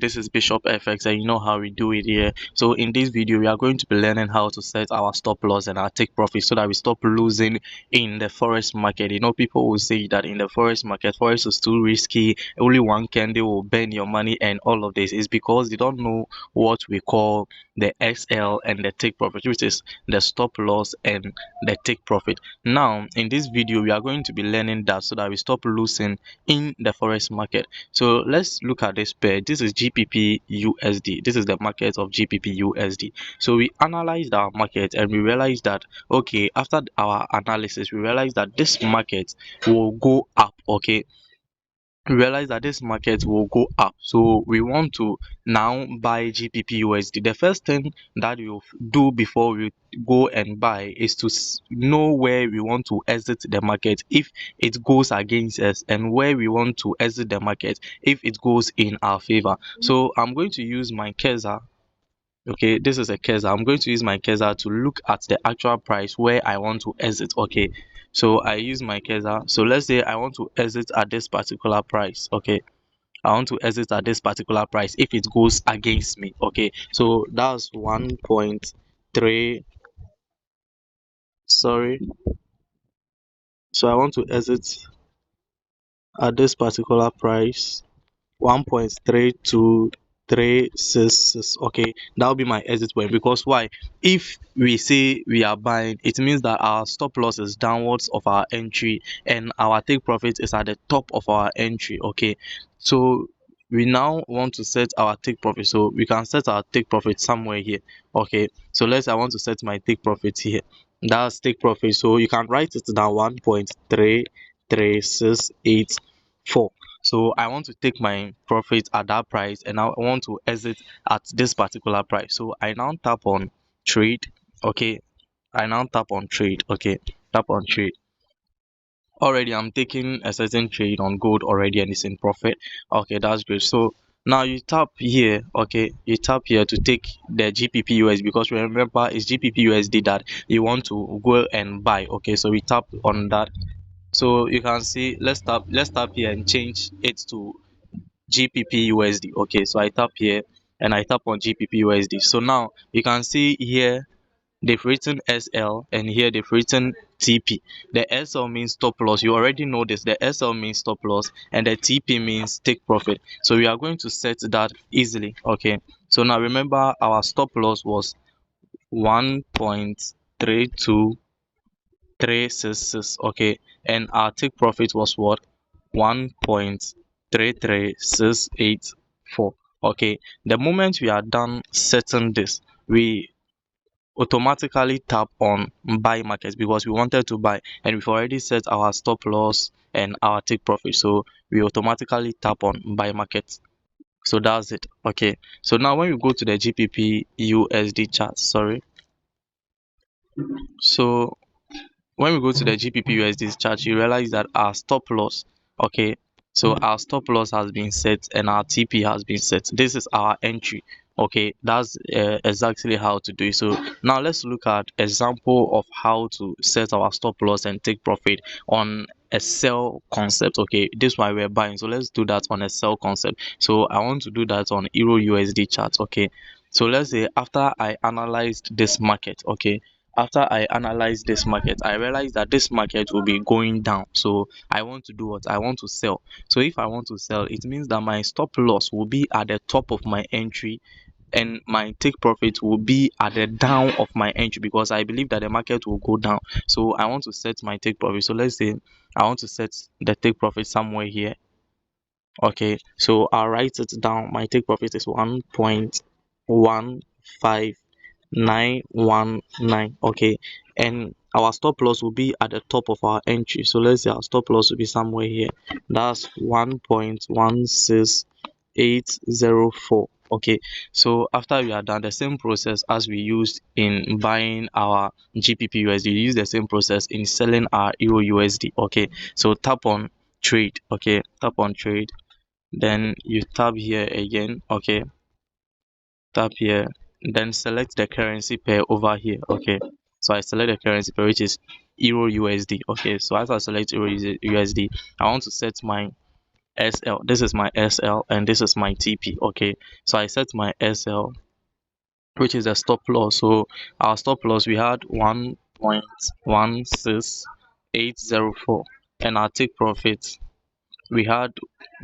this is Bishop FX, and you know how we do it here. So in this video we are going to be learning how to set our stop loss and our take profit so that we stop losing in the forex market. You know, people will say that in the forex market, forex is too risky, only one candle will burn your money, and all of this is because they don't know what we call the SL and the take profit, which is the stop loss and the take profit. Now in this video we are going to be learning that so that we stop losing in the forex market. So let's look at this pair. This is GBP USD. This is the market of GBP USD. So we analyzed our market and we realized that, okay, after our analysis we realized that this market will go up. Okay, we realize that this market will go up, so we want to now buy GBP USD. The first thing that you do before we go and buy is to know where we want to exit the market if it goes against us, and where we want to exit the market if it goes in our favor. So I'm going to use my cursor. Okay, this is a cursor. I'm going to use my cursor to look at the actual price where I want to exit. Okay, so I use my cursor. So let's say I want to exit at this particular price. Okay, I want to exit at this particular price if it goes against me. Okay, so that's 1.3. Sorry, so I want to exit at this particular price, 1.32366. Okay, that'll be my exit point. Because why? If we say we are buying, it means that our stop loss is downwards of our entry and our take profit is at the top of our entry. Okay, so we now want to set our take profit, so we can set our take profit somewhere here. Okay, so I want to set my take profit here. That's take profit, so you can write it down, 1.33684. So I want to take my profit at that price and I want to exit at this particular price. So I now tap on trade. Okay, I now tap on trade. Okay, tap on trade. Already I'm taking a certain trade on gold already and it's in profit. Okay, that's good. So now you tap here. Okay, you tap here to take the GBP USD, because remember it's GBP USD that you want to go and buy. Okay, so we tap on that. So you can see, let's tap here and change it to GBP USD. Okay, so I tap here and I tap on GBP USD. So now you can see here they've written SL and here they've written TP. The SL means stop loss. You already know this. The SL means stop loss and the TP means take profit. So we are going to set that easily. Okay, so now remember our stop loss was 1.32366. Okay, and our take profit was what? 1.33684. Okay, the moment we are done setting this, we automatically tap on buy market because we wanted to buy and we've already set our stop loss and our take profit, so we automatically tap on buy market. So that's it. Okay, so now when we go to the GBP USD chart, sorry, so when we go to the GBP USD chart, you realize that our stop loss, okay, so our stop loss has been set and our TP has been set. This is our entry. Okay, that's exactly how to do it. So now let's look at example of how to set our stop loss and take profit on a sell concept. Okay, this one we're buying, so let's do that on a sell concept. So I want to do that on Euro USD chart. Okay, so let's say after I analyzed this market, okay, after I analyze this market, I realize that this market will be going down. So I want to do what? I want to sell. So if I want to sell, it means that my stop loss will be at the top of my entry and my take profit will be at the down of my entry, because I believe that the market will go down. So I want to set my take profit. So let's say I want to set the take profit somewhere here. Okay, so I'll write it down. My take profit is 1.15919. Okay, and our stop loss will be at the top of our entry. So let's say our stop loss will be somewhere here. That's 1.16804. Okay, so after we are done, the same process as we used in buying our GBP USD, use the same process in selling our Euro USD. Okay, so tap on trade. Okay, tap on trade, then you tap here again. Okay, tap here, then select the currency pair over here. Okay, so I select the currency pair, which is Euro USD. Okay, so as I select Euro USD, I want to set my SL. This is my SL and this is my TP. Okay, so I set my SL, which is a stop loss. So our stop loss, we had 1.16804, and our take profit, we had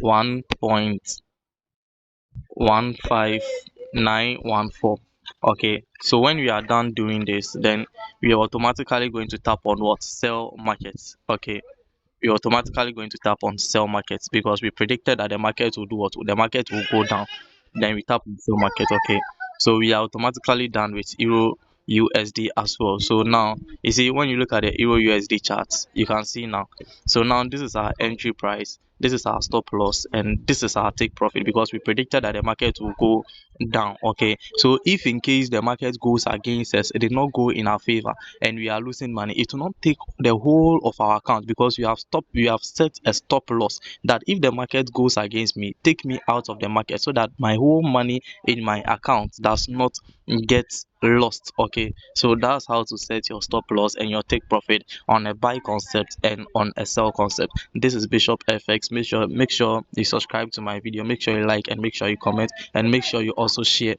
1.15914. Okay, so when we are done doing this, then we are automatically going to tap on what? Sell markets. Okay, we're automatically going to tap on sell markets because we predicted that the market will do what? The market will go down. Then we tap on sell market. Okay. So we are automatically done with Euro USD as well. So now you see when you look at the Euro USD charts, you can see now. So now this is our entry price, this is our stop loss, and this is our take profit because we predicted that the market will go down. Okay. So if in case the market goes against us, it did not go in our favor and we are losing money, it will not take the whole of our account because we have set a stop loss that if the market goes against me, take me out of the market so that my whole money in my account does not get lost. Okay, so that's how to set your stop loss and your take profit on a buy concept and on a sell concept. This is Bishop FX. Make sure you subscribe to my video, make sure you like, and make sure you comment, and make sure you also share